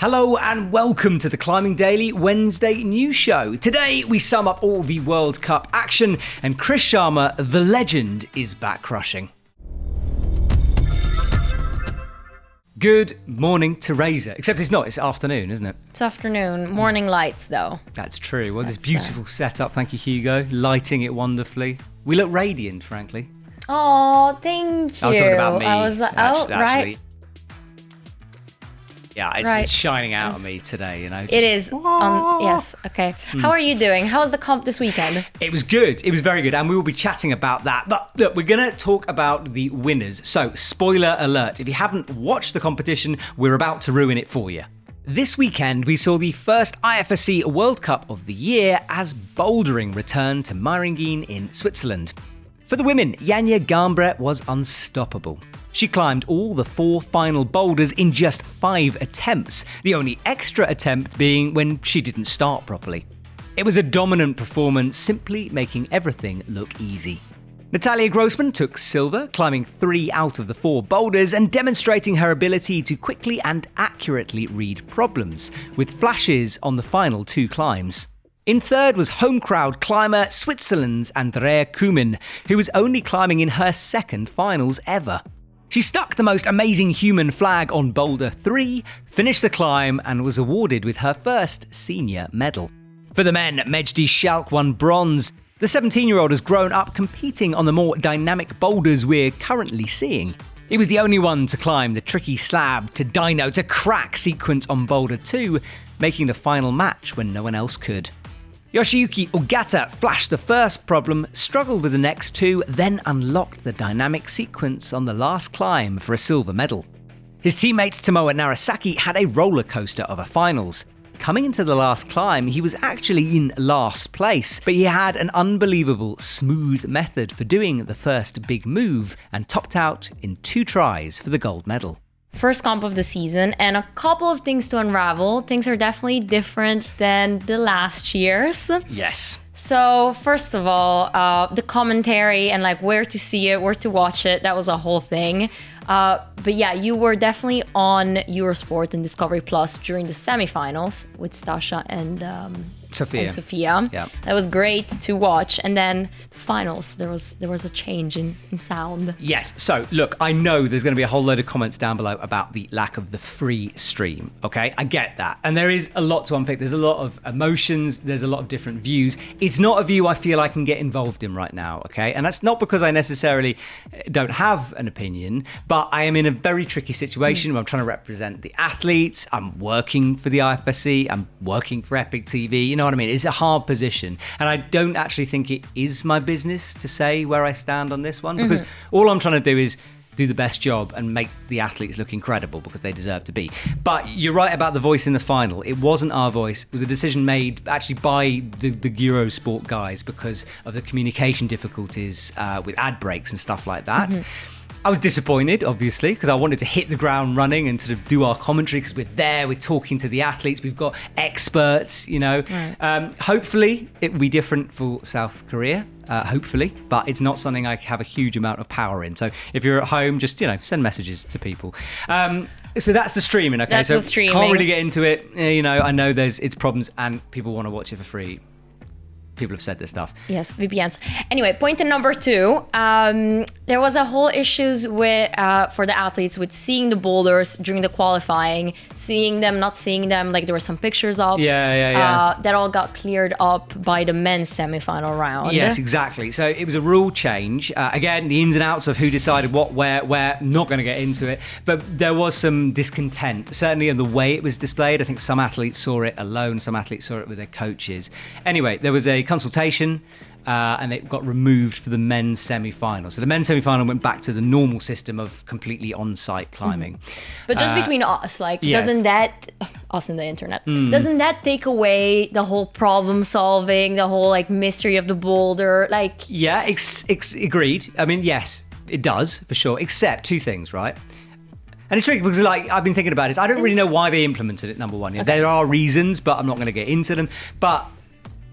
Hello and welcome to the Climbing Daily Wednesday news show. Today we sum up all the World Cup action and Chris Sharma, the legend, is back crushing. Good morning, Teresa. Except it's not, it's afternoon, isn't it? It's afternoon. Morning lights, though. That's true. Well, this beautiful setup. Thank you, Hugo. Lighting it wonderfully. We look radiant, frankly. Oh, thank you. I was talking about me. I was like, actually. right. Yeah, it's shining out on me today, you know. It is. Yes, okay. How are you doing? How was the comp this weekend? It was good. It was very good. And we will be chatting about that. But look, we're going to talk about the winners. So, spoiler alert. If you haven't watched the competition, we're about to ruin it for you. This weekend, we saw the first IFSC World Cup of the year as bouldering returned to Meiringen in Switzerland. For the women, Janja Garnbret was unstoppable. She climbed all the 4 final boulders in just 5 attempts, the only extra attempt being when she didn't start properly. It was a dominant performance, simply making everything look easy. Natalia Grossman took silver, climbing 3 out of the 4 boulders and demonstrating her ability to quickly and accurately read problems, with flashes on the final 2 climbs. In third was home crowd climber Switzerland's Andrea Kumin, who was only climbing in her 2nd finals ever. She stuck the most amazing human flag on Boulder 3, finished the climb, and was awarded with her first senior medal. For the men, Mejdi Schalk won bronze. The 17-year-old has grown up competing on the more dynamic boulders we're currently seeing. He was the only one to climb the tricky slab to dyno to crack sequence on Boulder 2, making the final match when no one else could. Yoshiyuki Ogata flashed the first problem, struggled with the next 2, then unlocked the dynamic sequence on the last climb for a silver medal. His teammate Tomoa Narasaki had a roller coaster of a finals. Coming into the last climb, he was actually in last place, but he had an unbelievable smooth method for doing the first big move and topped out in 2 tries for the gold medal. First comp of the season and a couple of things to unravel. Things are definitely different than the last years. Yes. So first of all, the commentary and like where to see it, where to watch it, that was a whole thing. But yeah, you were definitely on Eurosport and Discovery Plus during the semifinals with Stasha and Sophia. Yeah. That was great to watch. And then the finals, there was a change in sound. Yes. So look, I know there's going to be a whole load of comments down below about the lack of the free stream. Okay, I get that. And there is a lot to unpick. There's a lot of emotions. There's a lot of different views. It's not a view I feel I can get involved in right now. Okay. And that's not because I necessarily don't have an opinion, but I am in a very tricky situation where I'm trying to represent the athletes. I'm working for the IFSC. I'm working for EpicTV. You know what I mean? It's a hard position. And I don't actually think it is my business to say where I stand on this one, because all I'm trying to do is do the best job and make the athletes look incredible because they deserve to be. But you're right about the voice in the final. It wasn't our voice. It was a decision made actually by the Eurosport guys because of the communication difficulties with ad breaks and stuff like that. I was disappointed, obviously, because I wanted to hit the ground running and sort of do our commentary because we're there, we're talking to the athletes, we've got experts, you know. Right. Hopefully it will be different for South Korea, hopefully, but it's not something I have a huge amount of power in. So if you're at home, just, send messages to people. So that's the streaming, okay? That's so the streaming. Can't really get into it. I know it's problems and people want to watch it for free. People have said this stuff. Yes, VPNs. Anyway, point number 2. There was a whole issues with for the athletes with seeing the boulders during the qualifying, seeing them, not seeing them. Like there were some pictures up. Yeah. That all got cleared up by the men's semifinal round. Yes, exactly. So it was a rule change. Again, the ins and outs of who decided what, where, not going to get into it. But there was some discontent, certainly in the way it was displayed. I think some athletes saw it alone. Some athletes saw it with their coaches. Anyway, there was a consultation and it got removed for the men's semi-final. So the men's semi-final went back to the normal system of completely on-site climbing. But just between us, like, yes. Doesn't that, us and the internet, doesn't that take away the whole problem solving, the whole like mystery of the boulder? Like, yeah, agreed. I mean, yes, it does for sure, except 2 things, right? And it's tricky because, like, I've been thinking about it. I don't really know why they implemented it, number one. Okay. There are reasons, but I'm not going to get into them. But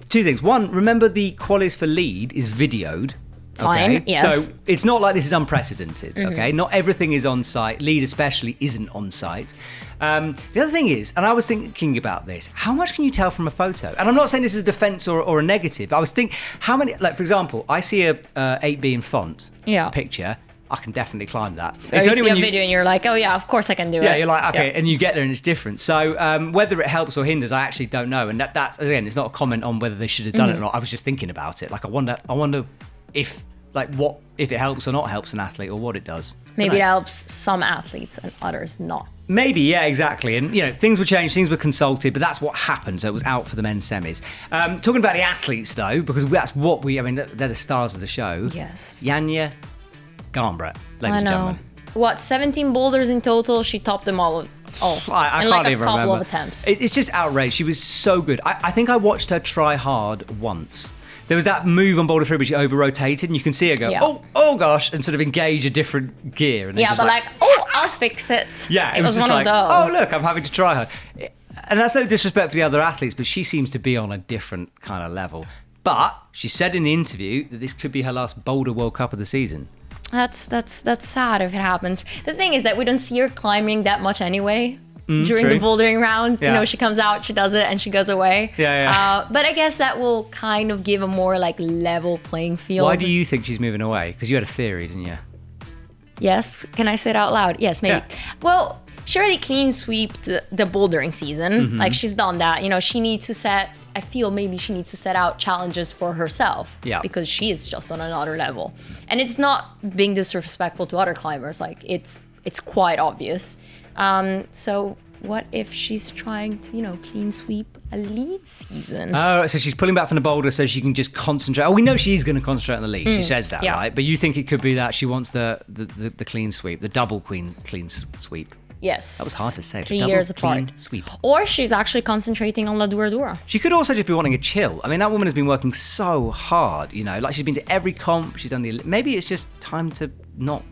2 things. One, remember the qualies for lead is videoed. Fine, Okay? yes. So it's not like this is unprecedented, okay? Not everything is on site. Lead especially isn't on site. The other thing is, and I was thinking about this, how much can you tell from a photo? And I'm not saying this is a defense or a negative. I was thinking, how many, like for example, I see a 8B in font picture. I can definitely climb that. Or you see a video and you're like, oh yeah, of course I can do it. Yeah, you're like, okay, and you get there and it's different. So whether it helps or hinders, I actually don't know. And that's, again, it's not a comment on whether they should have done it or not. I was just thinking about it. Like, I wonder if, like, what, if it helps or not helps an athlete or what it does. Maybe it helps some athletes and others not. Maybe, yeah, exactly. And, you know, things were changed, things were consulted, but that's what happened. So it was out for the men's semis. Talking about the athletes, though, because that's what I mean, they're the stars of the show. Yes. Janja Garnbret, ladies and gentlemen. What, 17 boulders in total? She topped them all. I in can't like even a couple remember. of attempts. It's just outrageous. She was so good. I think I watched her try hard once. There was that move on Boulder 3 where she over-rotated, and you can see her go, oh gosh, and sort of engage a different gear. And yeah, but like, I'll fix it. Yeah, it was just one like, of those. oh, look, I'm having to try hard. And that's no disrespect for the other athletes, but she seems to be on a different kind of level. But she said in the interview that this could be her last Boulder World Cup of the season. That's sad if it happens. The thing is that we don't see her climbing that much anyway. During the bouldering rounds, you know, she comes out, she does it, and she goes away. But I guess that will kind of give a more like level playing field. Why do you think she's moving away? Because you had a theory, didn't you? Yes. Can I say it out loud? Yes, maybe. Yeah. Well, she already clean sweeped the bouldering season. Like, she's done that. You know, she needs to set, I feel maybe she needs to set out challenges for herself. Yeah. Because she is just on another level. And it's not being disrespectful to other climbers. Like, it's quite obvious. So what if she's trying to, you know, clean sweep a lead season? Oh, so she's pulling back from the boulder so she can just concentrate. Oh, we know she's going to concentrate on the lead. She says that, right? But you think it could be that she wants the clean sweep, the double clean sweep. Yes. That was hard to say. 3 years apart. Sweep. Or she's actually concentrating on La Dura Dura. She could also just be wanting a chill. I mean, that woman has been working so hard, you know, like she's been to every comp, she's done maybe it's just time to not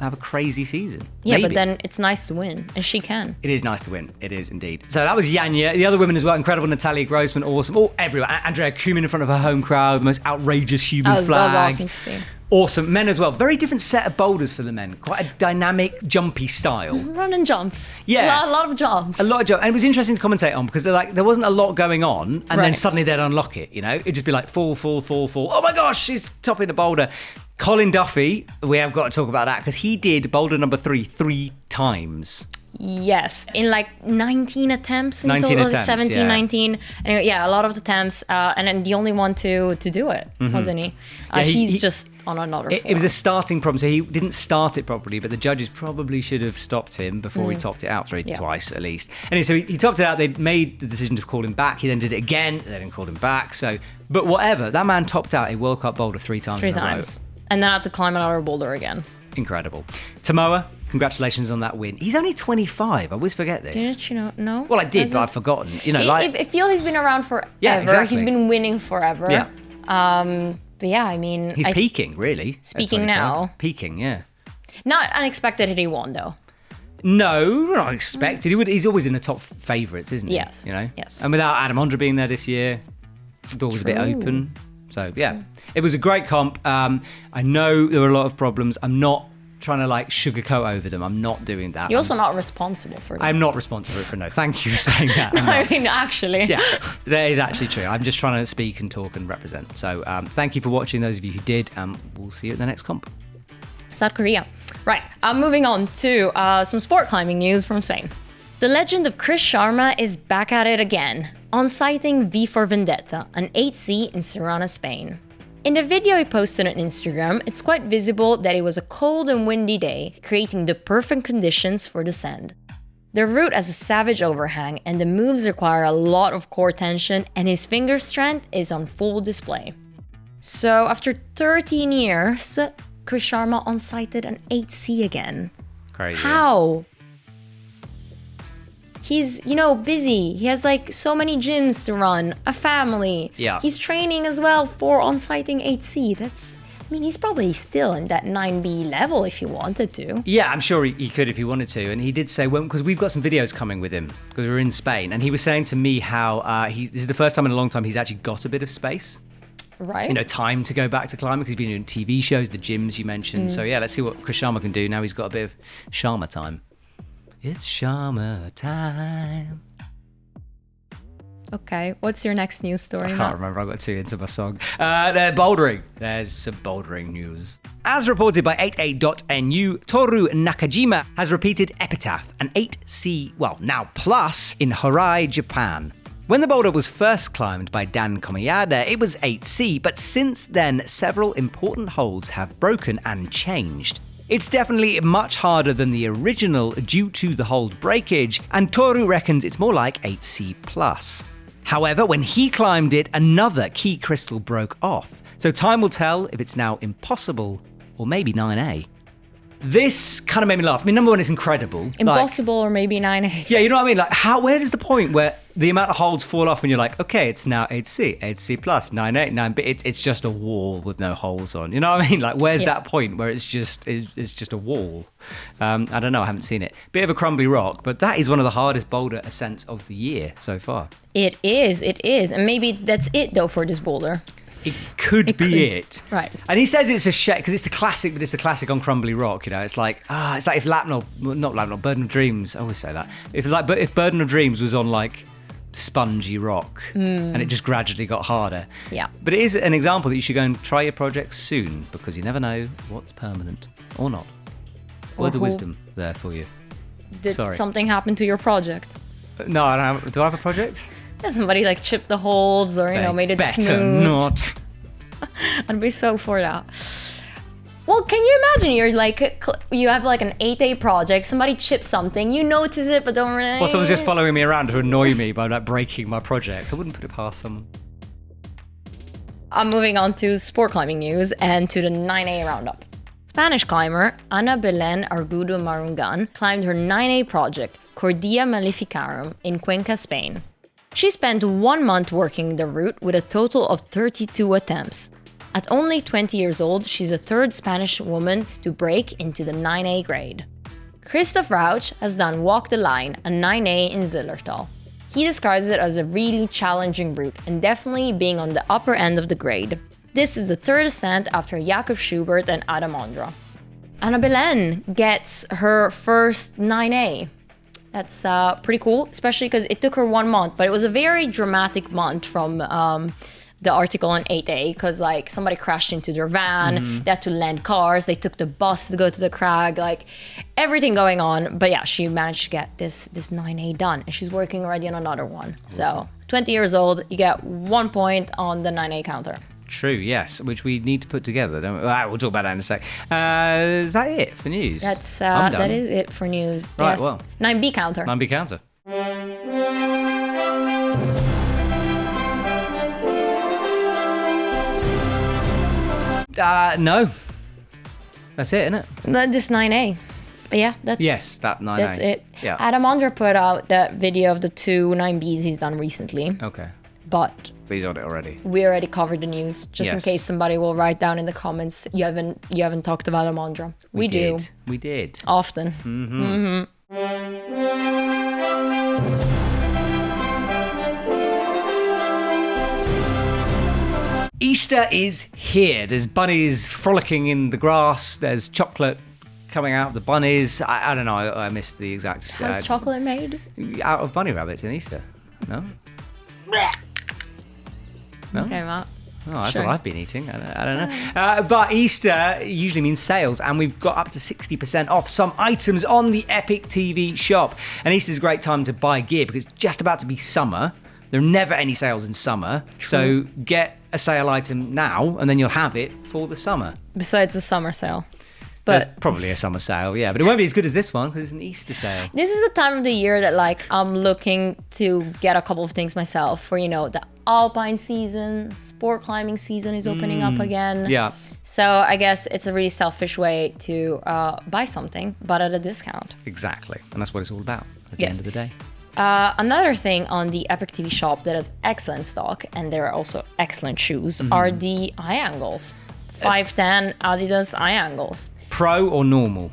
have a crazy season. Yeah, maybe. but then it's nice to win, and she can. It is nice to win. It is indeed. So that was Janja. The other women as well, incredible. Natalia Grossman, awesome. Oh, everyone. Andrea Kumin in front of her home crowd, the most outrageous human flag. That was awesome to see. Awesome. Men as well. Very different set of boulders for the men. Quite a dynamic, jumpy style. Run and jumps. Yeah. A lot of jumps. A lot of jumps. And it was interesting to commentate on because there wasn't a lot going on, and then Right. suddenly they'd unlock it, you know? It'd just be like fall. Oh my gosh, she's topping the boulder. Colin Duffy, we have got to talk about that because he did boulder number 3 times. Yes, in like 19 attempts in 19 total, attempts, 17, yeah. 19. Anyway, yeah, a lot of attempts, and then the only one to do it, wasn't he? He's just on another It form. was a starting problem, so he didn't start it properly, but the judges probably should have stopped him before he topped it out twice at least. Anyway, so he topped it out, they made the decision to call him back, he then did it again, they didn't call him back, so, but whatever, that man topped out a World Cup boulder 3 times in a row. And then had to climb another boulder again. Incredible. Tamoa, congratulations on that win. He's only 25. I always forget this. Didn't you know? No. Well, I did, but I've forgotten. You know, I feel he's been around forever. Yeah, exactly. He's been winning forever. Yeah. But yeah, I mean, he's peaking, really. at Speaking 25. now. Peaking, yeah. Not unexpected that he won though. No, not expected. He's always in the top favourites, isn't he? Yes. You know. Yes. And without Adam Ondra being there this year, the door was a bit open. So yeah, it was a great comp. I know there were a lot of problems. I'm not trying to like sugarcoat over them. I'm not doing that. You're also not responsible for them. I'm not responsible for no. Thank you for saying that. I mean, actually. Yeah, that is actually true. I'm just trying to speak and talk and represent. So thank you for watching, those of you who did. We'll see you at the next comp. South Korea. Right, moving on to some sport climbing news from Spain. The legend of Chris Sharma is back at it again, on sighting V for Vendetta, an 8C in Sirona, Spain. In the video he posted on Instagram, it's quite visible that it was a cold and windy day, creating the perfect conditions for descent. The route has a savage overhang, and the moves require a lot of core tension, and his finger strength is on full display. So after 13 years, Chris Sharma on-sighted an 8C again. Crazy. How? He's, you know, busy. He has like so many gyms to run, a family. Yeah. He's training as well for on-sighting 8C. I mean, he's probably still in that 9B level if he wanted to. Yeah, I'm sure he could if he wanted to. And he did say, well, because we've got some videos coming with him, because we're in Spain. And he was saying to me how this is the first time in a long time he's actually got a bit of space. Right. Time to go back to climbing because he's been doing TV shows, the gyms you mentioned. So yeah, let's see what Chris Sharma can do. Now he's got a bit of Sharma time. It's Sharma time. Okay, what's your next news story? I can't remember, I got too into my song. Bouldering. There's some bouldering news. As reported by 8a.nu, Toru Nakajima has repeated epitaph, an 8C, now plus, in Horai, Japan. When the boulder was first climbed by Dan Komiyada, it was 8C, but since then, several important holds have broken and changed. It's definitely much harder than the original due to the hold breakage, and Toru reckons it's more like 8C+. However, when he climbed it, another key crystal broke off, so time will tell if it's now impossible or maybe 9A. This kind of made me laugh. I mean, number one, it's incredible. Impossible or maybe 9A. Yeah, you know what I mean? Like, where does the point where the amount of holds fall off and you're like, okay, it's now 8C, 8C+, 9A, 9B. It's just a wall with no holes on. You know what I mean? Like, where's that point where it's just a wall? I don't know. I haven't seen it. Bit of a crumbly rock, but that is one of the hardest boulder ascents of the year so far. It is. And maybe that's it, though, for this boulder. It could be it. Right. And he says it's a shame because it's the classic, but it's the classic on crumbly rock. It's like if Burden of Dreams. I always say that. If Burden of Dreams was on like spongy rock and it just gradually got harder. Yeah. But it is an example that you should go and try your project soon because you never know what's permanent or not. Words of wisdom there for you. Did something happen to your project? No, I don't have. Do I have a project? Yeah, somebody like chipped the holds or made it smooth. Better not. I'd be so for that. Well, can you imagine you have like an 8A project, somebody chips something, you notice it but don't really... Well, someone's just following me around to annoy me by like breaking my projects. I wouldn't put it past someone. I'm moving on to sport climbing news and to the 9A roundup. Spanish climber Ana Belén Argudo Marungan climbed her 9A project, Cordia Maleficarum, in Cuenca, Spain. She spent 1 month working the route with a total of 32 attempts. At only 20 years old, she's the third Spanish woman to break into the 9A grade. Christoph Rauch has done Walk the Line, a 9A in Zillertal. He describes it as a really challenging route and definitely being on the upper end of the grade. This is the third ascent after Jakob Schubert and Adam Ondra. Ana Belén gets her first 9A. That's pretty cool, especially because it took her 1 month, but it was a very dramatic month from the article on 8A because like somebody crashed into their van, they had to lend cars, they took the bus to go to the crag, like everything going on. But yeah, she managed to get this 9A done and she's working already on another one. Awesome. So 20 years old, you get 1 point on the 9A counter. True, yes, which we need to put together, don't we? We'll talk about that in a sec. Is that it for news? That is it for news. Right, yes. well. 9B counter. 9B counter. No. That's it, isn't it? This 9A. Yeah, that's... Yes, that 9A. That's it. Yeah. Adam Ondra put out that video of the 2 9Bs he's done recently. Okay. But he's on it already. We already covered the news, just in case somebody will write down in the comments you haven't talked about Adam Ondra. We do. We did. Often. Easter is here. There's bunnies frolicking in the grass. There's chocolate coming out of the bunnies. I don't know. I missed the exact... How's chocolate made? Out of bunny rabbits in Easter. No? No? Okay, Matt. Oh, that's what I've been eating. I don't know. But Easter usually means sales, and we've got up to 60% off some items on the EpicTV shop. And Easter's a great time to buy gear because it's just about to be summer. There are never any sales in summer. True. So get a sale item now, and then you'll have it for the summer. Besides the summer sale. But probably a summer sale, yeah. But it won't be as good as this one because it's an Easter sale. This is the time of the year that like I'm looking to get a couple of things myself for, the alpine season, sport climbing season is opening up again. Yeah. So I guess it's a really selfish way to buy something, but at a discount. Exactly. And that's what it's all about at the end of the day. Another thing on the EpicTV shop that has excellent stock, and there are also excellent shoes, are the eye angles. 510 Adidas eye angles. Pro or normal?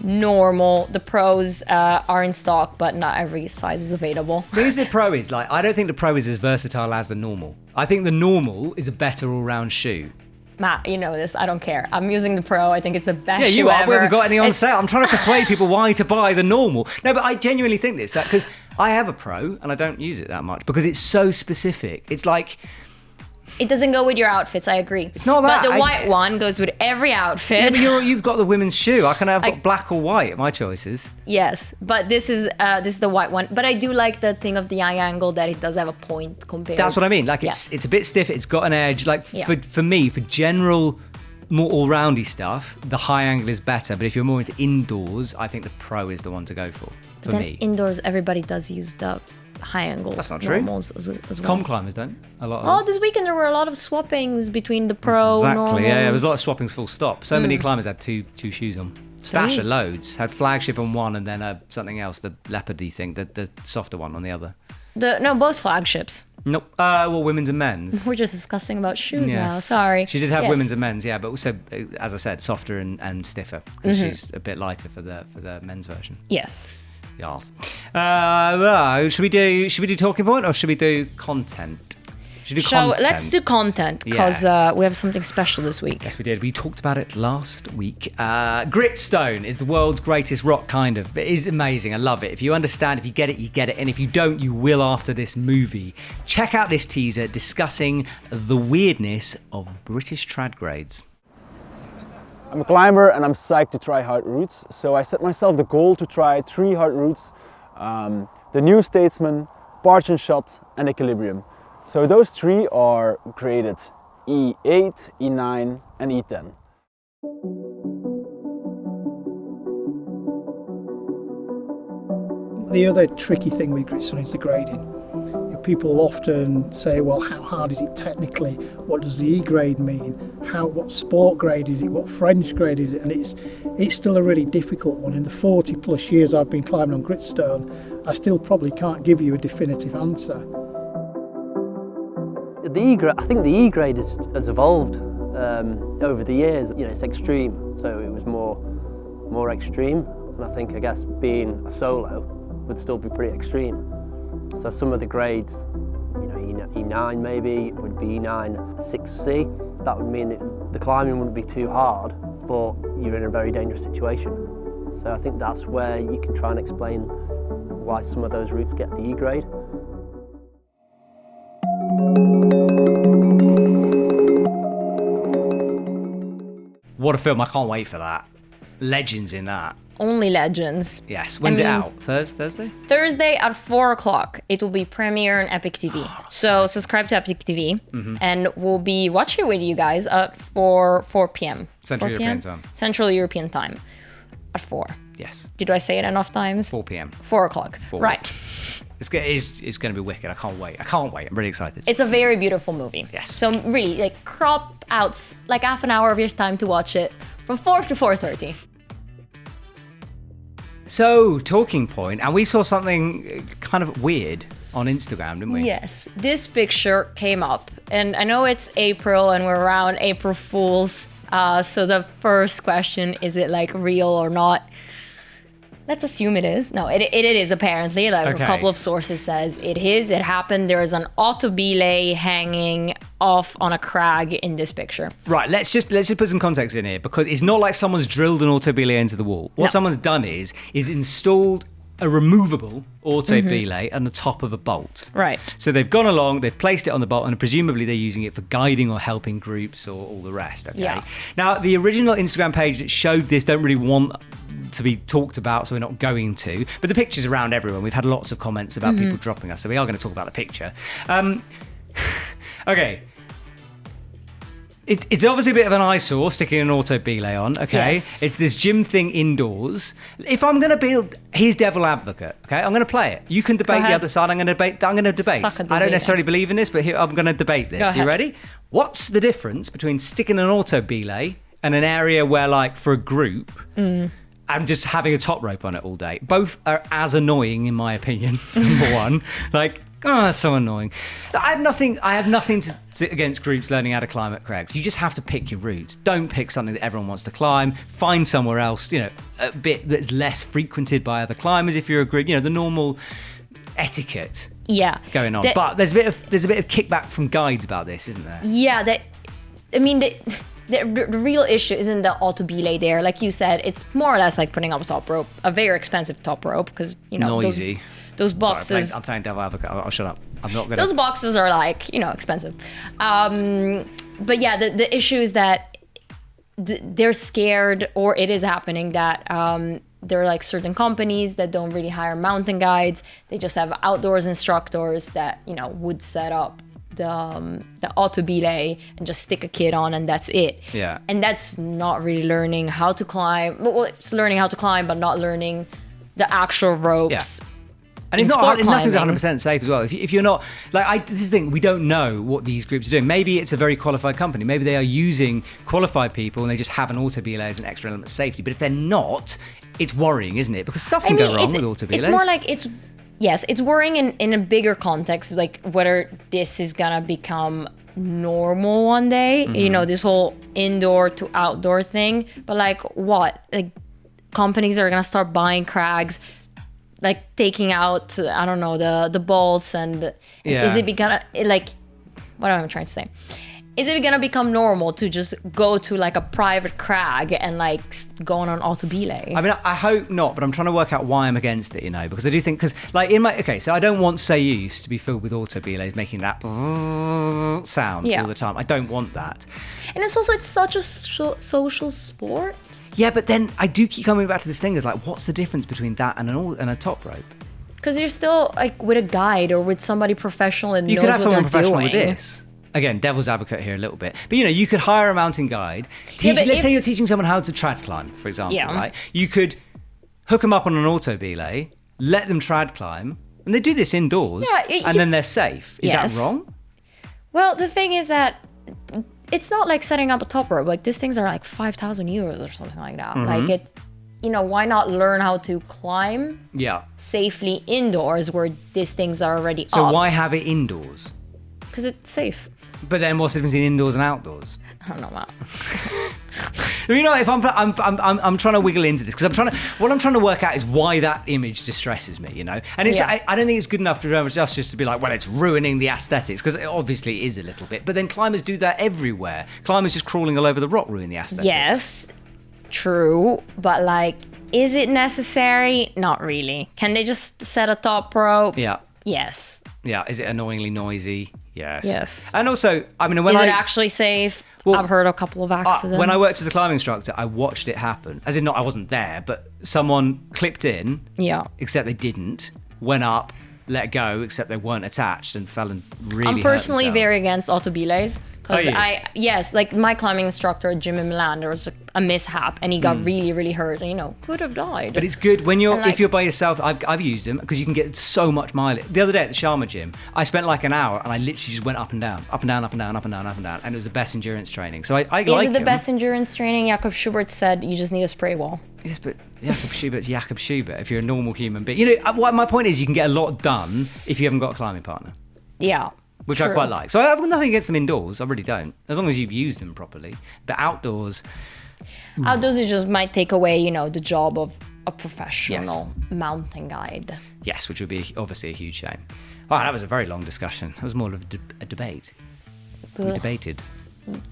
normal. The pros are in stock, but not every size is available. The thing is, the pro is like, I don't think the pro is as versatile as the normal. I think the normal is a better all-round shoe. Matt, you know this. I don't care. I'm using the pro. I think it's the best shoe you are. ever. We haven't got any on sale. I'm trying to persuade people why to buy the normal. No, but I genuinely think this, that because I have a pro and I don't use it that much because it's so specific. It's like... It doesn't go with your outfits, I agree. It's not that. But the white one goes with every outfit. Yeah, but you've got the women's shoe. I've got black or white, my choices. Yes, but this is the white one. But I do like the thing of the eye angle that it does have a point compared. That's what I mean. Like it's a bit stiff. It's got an edge. Like for me, for general, more all-roundy stuff, the high angle is better. But if you're more into indoors, I think the pro is the one to go for me. Indoors, everybody does use the high angle. That's not true. As well. Com climbers don't. A lot. Of this weekend there were a lot of swappings between the pro. Exactly. Normals. Yeah, there was a lot of swappings. Full stop. So many climbers had two shoes on. Stasher loads had flagship on one and then something else, the leopardy thing, the softer one on the other. Both flagships. Nope. Well, women's and men's. We're just discussing about shoes now. Sorry. She did have women's and men's, yeah, but also, as I said, softer and stiffer because she's a bit lighter for the men's version. Yes. Yes. Should we do talking point or should we do content? Let's do content because we have something special this week. Yes, we did. We talked about it last week. Gritstone is the world's greatest rock, kind of. It is amazing. I love it. If you understand, if you get it, you get it. And if you don't, you will after this movie. Check out this teaser discussing the weirdness of British trad grades. I'm a climber and I'm psyched to try hard routes, so I set myself the goal to try 3 hard routes, the New Statesman, Barge and Shot and Equilibrium. So those 3 are graded E8, E9 and E10. The other tricky thing with Gritstone is the grading. People often say, well, how hard is it technically? What does the E grade mean? What sport grade is it? What French grade is it? And it's still a really difficult one. In the 40 plus years I've been climbing on Gritstone, I still probably can't give you a definitive answer. I think the E grade has evolved over the years. You know, it's extreme, so it was more extreme. And I guess being a solo would still be pretty extreme. So some of the grades, you know, E9 maybe, would be E9 6C. That would mean that the climbing wouldn't be too hard, but you're in a very dangerous situation. So I think that's where you can try and explain why some of those routes get the E grade. What a film. I can't wait for that. Legends in that. Only legends. Yes. When's it out? Thursday? Thursday at 4 o'clock. It will be premiere on EpicTV. So subscribe to EpicTV and we'll be watching it with you guys at 4 p.m. Central European time. Central European time at 4. Yes. Did I say it enough times? 4 p.m. 4 o'clock. 4. Right. It's going to be wicked. I can't wait. I'm really excited. It's a very beautiful movie. Yes. So really, like, crop out like half an hour of your time to watch it from 4 to 4:30. So, talking point, and we saw something kind of weird on Instagram, didn't we? Yes, this picture came up, and I know it's April and we're around April Fools, so the first question, is it like real or not? Let's assume it is. No, it is apparently. Like a couple of sources says it is. It happened. There is an auto belay hanging off on a crag in this picture. Right. Let's just put some context in here because it's not like someone's drilled an auto belay into the wall. What someone's done is installed a removable auto belay on the top of a bolt. Right. So they've gone along, they've placed it on the bolt, and presumably they're using it for guiding or helping groups or all the rest. Okay. Yeah. Now, the original Instagram page that showed this don't really want to be talked about, so we're not going to. But the picture's around everyone. We've had lots of comments about people dropping us, so we are going to talk about the picture. Okay. It's obviously a bit of an eyesore sticking an auto belay on, okay? Yes. It's this gym thing indoors. If I'm going to build, here's devil advocate, okay? I'm going to play it. You can debate the other side. I'm going to debate. I don't necessarily believe in this, but here, I'm going to debate this. You ready? What's the difference between sticking an auto belay and an area where, like, for a group, I'm just having a top rope on it all day? Both are as annoying, in my opinion, number one. Like, Oh, that's so annoying. I have nothing against groups learning how to climb at crags. You just have to pick your routes. Don't pick something that everyone wants to climb. Find somewhere else, a bit that's less frequented by other climbers if you're a group, the normal etiquette going on. But there's a bit of kickback from guides about this, isn't there? Yeah, the real issue isn't the auto belay there. Like you said, it's more or less like putting up a top rope, a very expensive top rope, because noisy. Those boxes. Sorry, I'm playing devil advocate. I'll shut up. I'm not gonna. Those boxes are like expensive. But yeah, the issue is that they're scared, or it is happening that there are like certain companies that don't really hire mountain guides. They just have outdoors instructors that would set up the auto belay and just stick a kid on, and that's it. Yeah. And that's not really learning how to climb. Well, it's learning how to climb, but not learning the actual ropes. Yeah. And it's nothing's 100% safe as well. If you're not, this is the thing, we don't know what these groups are doing. Maybe it's a very qualified company. Maybe they are using qualified people and they just have an auto belay as an extra element of safety. But if they're not, it's worrying, isn't it? Because stuff can go wrong with auto belays. It's more like it's worrying in a bigger context, like whether this is gonna become normal one day, this whole indoor to outdoor thing. But like what? Like companies are gonna start buying crags, like taking out, I don't know, the bolts, and is it gonna, like, what am I trying to say? Is it gonna become normal to just go to like a private crag and like go on an auto belay? I mean, I hope not, but I'm trying to work out why I'm against it, because I do think, so I don't want Sayus to be filled with auto belays making that sound all the time. I don't want that. And it's such a social sport. Yeah, but then I do keep coming back to this thing. Is like, what's the difference between that and a top rope? Because you're still like with a guide or with somebody professional and you knows could have what someone they're professional doing. with this. Again, devil's advocate here a little bit, but you could hire a mountain guide. Let's say you're teaching someone how to trad climb, for example, right? You could hook them up on an auto belay, let them trad climb, and they do this indoors, and then they're safe. Is that wrong? Well, the thing is that it's not like setting up a top rope. Like these things are like 5,000 euros or something like that. Like it, why not learn how to climb safely indoors where these things are already up? So why have it indoors? Because it's safe. But then what's the difference between indoors and outdoors? I don't know, Matt. If I'm trying to wiggle into this, because what I'm trying to work out is why that image distresses me, and it's I don't think it's good enough for us just to be like, well, it's ruining the aesthetics, because it obviously is a little bit. But then climbers do that everywhere. Climbers just crawling all over the rock ruin the aesthetics. Yes, true, but like, is it necessary? Not really. Can they just set a top rope? Yeah. Yes. Yeah. Is it annoyingly noisy? Yes. Yes. And also, is it actually safe? Well, I've heard a couple of accidents. When I worked as a climbing instructor, I watched it happen. As in, I wasn't there, but someone clicked in. Yeah. Except they didn't. Went up, let go, except they weren't attached and fell and really I'm personally very against auto belays. Because like my climbing instructor at gym in Milan, there was a mishap and he got really, really hurt. And, could have died. But it's good when if you're by yourself. I've used them because you can get so much mileage. The other day at the Sharma gym, I spent like an hour and I literally just went up and down, up and down, up and down, up and down, up and down, and it was the best endurance training. So I like it. Is it the best endurance training? Jakob Schubert said you just need a spray wall. Yes, but Jakob Schubert's Jakob Schubert. If you're a normal human being, my point is you can get a lot done if you haven't got a climbing partner. Yeah. Which I quite like. So I've got nothing against them indoors. I really don't. As long as you've used them properly. But outdoors... Outdoors, it just might take away, the job of a professional mountain guide. Yes, which would be obviously a huge shame. Oh, that was a very long discussion. That was more of a debate. We debated.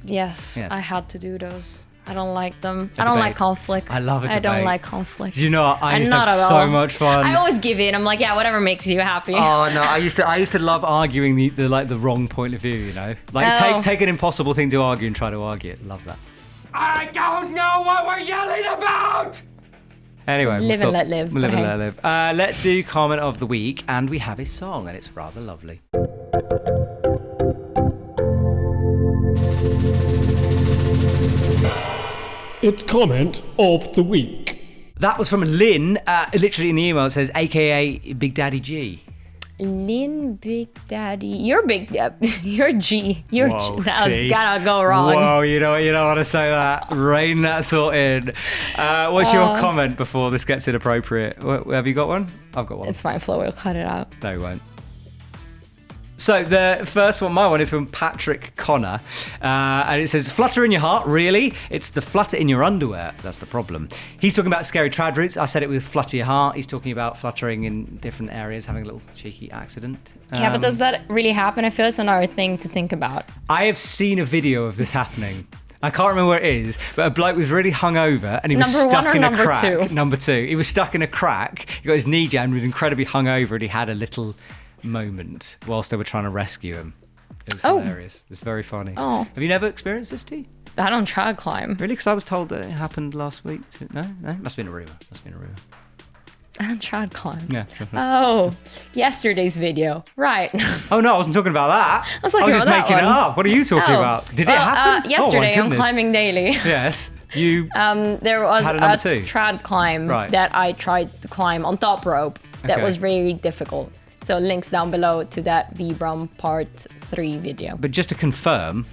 Yes, I had to do those. I don't like them. I don't like conflict. I love it. I don't like conflict. You know, I used to have so much fun. I always give in. I'm like, yeah, whatever makes you happy. Oh no, I used to love arguing the wrong point of view. Take an impossible thing to argue and try to argue it. Love that. I don't know what we're yelling about. Live Anyway, and let live. Live and let live. Let's do comment of the week, and we have a song, and it's rather lovely. It's comment of the week. That was from Lynn. Literally in the email it says, AKA Big Daddy G. Lynn Big Daddy. You're Big You're G. You're Whoa, G. That was gonna go wrong. Whoa, you don't want to say that. Rein that thought in. What's your comment before this gets inappropriate? Have you got one? I've got one. It's fine, Flo. We'll cut it out. No, we won't. So the first one, my one, is from Patrick Connor. And it says, flutter in your heart, really? It's the flutter in your underwear. That's the problem. He's talking about scary trad routes. I said it with flutter your heart. He's talking about fluttering in different areas, having a little cheeky accident. Yeah, but does that really happen? I feel it's another thing to think about. I have seen a video of this happening. I can't remember where it is, but a bloke was really hungover and he was stuck in a crack. Number two. He was stuck in a crack. He got his knee jammed, he was incredibly hungover, and he had a little moment whilst they were trying to rescue him. It was hilarious. It's very funny. Oh. Have you never experienced this, T? I don't trad climb. Really? Because I was told that it happened last week. No? Must have been a rumour. I don't trad climb. Yeah. Oh, yesterday's video. Right. Oh, no, I wasn't talking about that. I was just making it up. What are you talking about? Did it happen? Yesterday oh, on Climbing Daily. Yes. You there was had a number two. trad climb that I tried to climb on top rope that was really difficult. So links down below to that Vibram part 3 video. But just to confirm,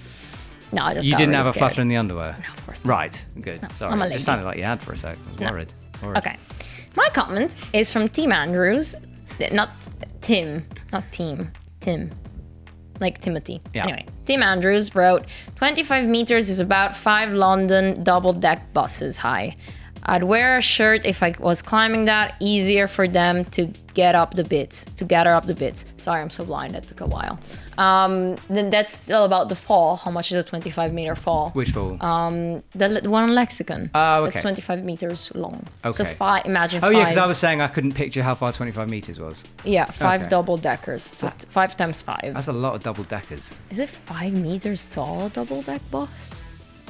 no, I just you got didn't really have a scared. flutter in the underwear? No, of course not. Right, good. No, Sorry, I'm a it just lady. sounded like you had for a sec. I was worried. Okay. My comment is from Team Andrews. Not Tim. Not Team. Tim. Like Timothy. Yeah. Anyway, Tim Andrews wrote, 25 meters is about 5 London double-deck buses high. I'd wear a shirt if I was climbing that, easier for them to gather up the bits. Sorry, I'm so blind, that took a while. Then that's still about the fall. How much is a 25-meter fall? Which fall? The one on Lexicon. Oh, okay. That's 25 meters long. Okay. So imagine 5. Oh, yeah, because I was saying I couldn't picture how far 25 metres was. Yeah, 5 Okay. double-deckers. So 5 times 5. That's a lot of double-deckers. Is it 5 meters tall, a double-deck bus?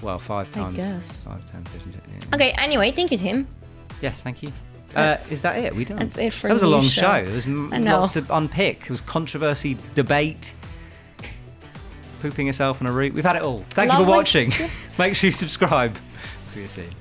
Well, 5 times. guess. 5 times 15. Yeah. Okay, anyway, thank you, Tim. Yes, thank you. That's- Is that it? We done? that's it for That was a the long show. show. There was I know. lots to unpick. There was controversy, debate, pooping yourself on a route. We've had it all. Thank you for Lovely. watching. Make sure you subscribe. See you soon.